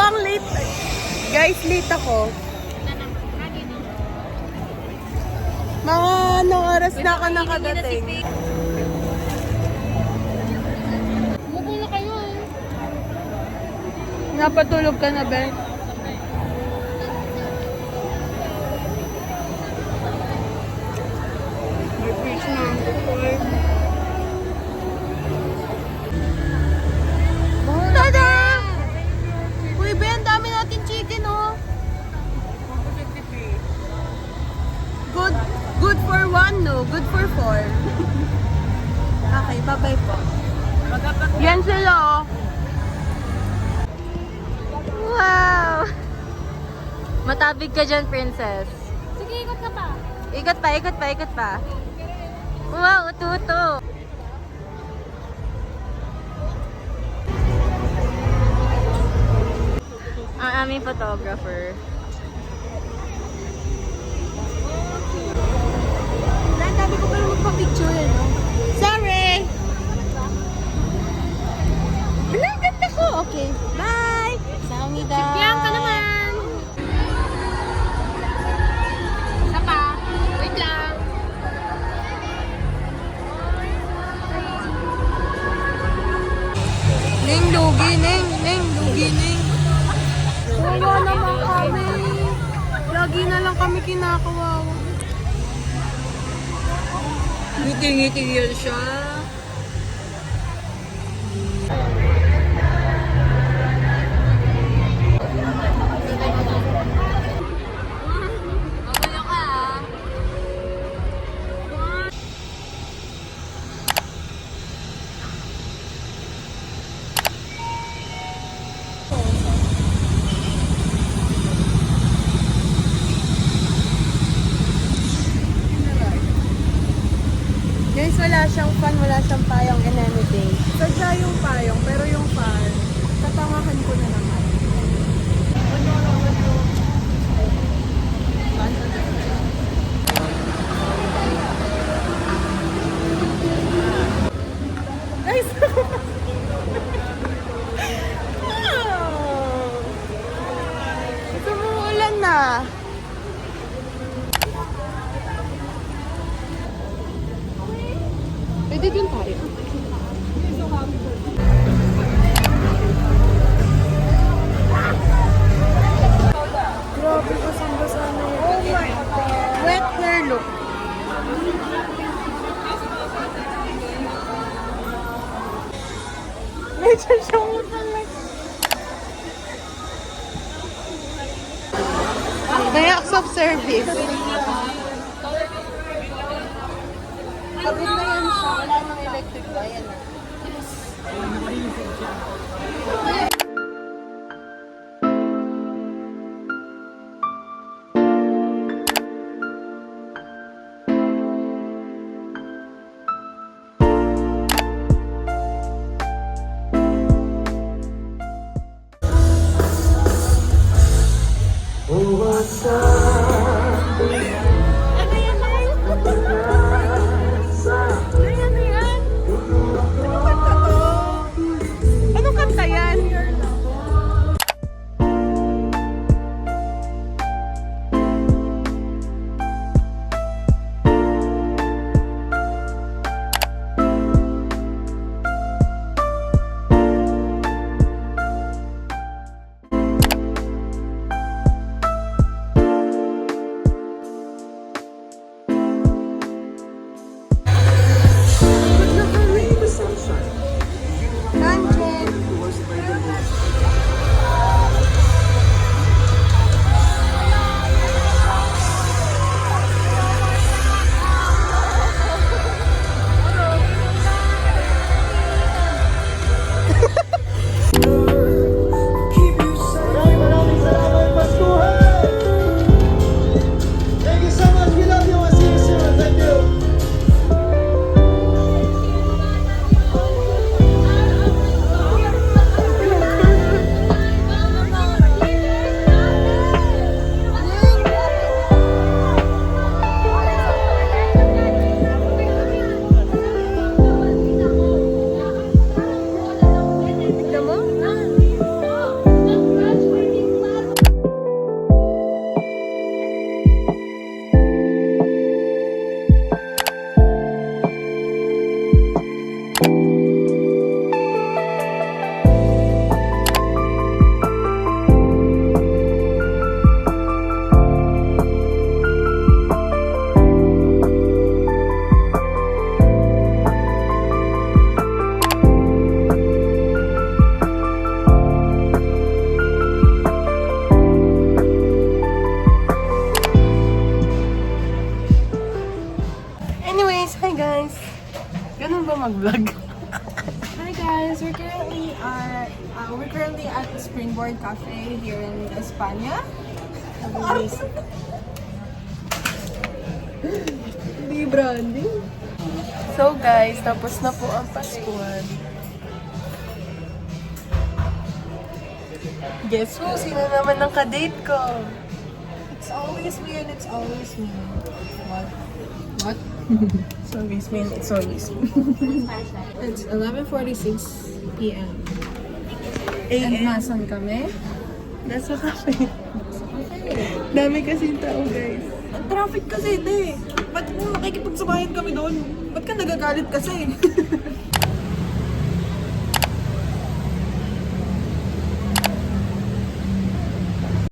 ang late. Guys, late ako. Mga anong oras na ako nakadating? Mupo na kayo. Napatulog ka na, Ben? Tada! Uy, Ben, dami natin chicken, oh. Good for one, no? Good for four. Okay, bye-bye po. Yan sila, oh. Wow! Matabig ka dyan, princess. Sige, ikot ka pa. Ikot pa, ikot pa, ikot pa. Wow, uto-uto. Ang aming photographer. Ang dami ko pa magpa-picture, no? Sorry! Wala, ganda ko. Okay, bye! Samida! Sipiyan ka naman. Isa pa. Wait lang. Ning, lugi, Ning, lugi, Ning. Wala naman kami. Lagi na lang kami kinakawawa. Ngiti-ngiti yan siya. Magulo ka ah. Guys, wala siyang fan, wala siyang payong and anything. Sadya yung payong, pero yung fan, tatangahan ko na naman. Guys! Sumuulan na. Pwede din tayo. Grabe, basang-basa na yun. Oh my God! Wet hair look. Medyo siyang talaga. May acts of service. Pagod na yan siya. Wala nang electric ba? Ayan na. Anong kanta yan? mag-vlog. Hi guys, we're currently at the Springboard Cafe here in España. Hindi branding. So guys, tapos na po ang Paskuhan. Guess who? Sino naman ang kadate ko? It's always me and it's always me. What? What? It's always me and it's always me. It's 11:46 p.m. And AM. nasan kami? Nasa cafe. Dami kasing tao guys. Ang traffic kasi, hindi. Ba't mo nakikipagsabayan kami doon? Ba't ka nagagalit kasi?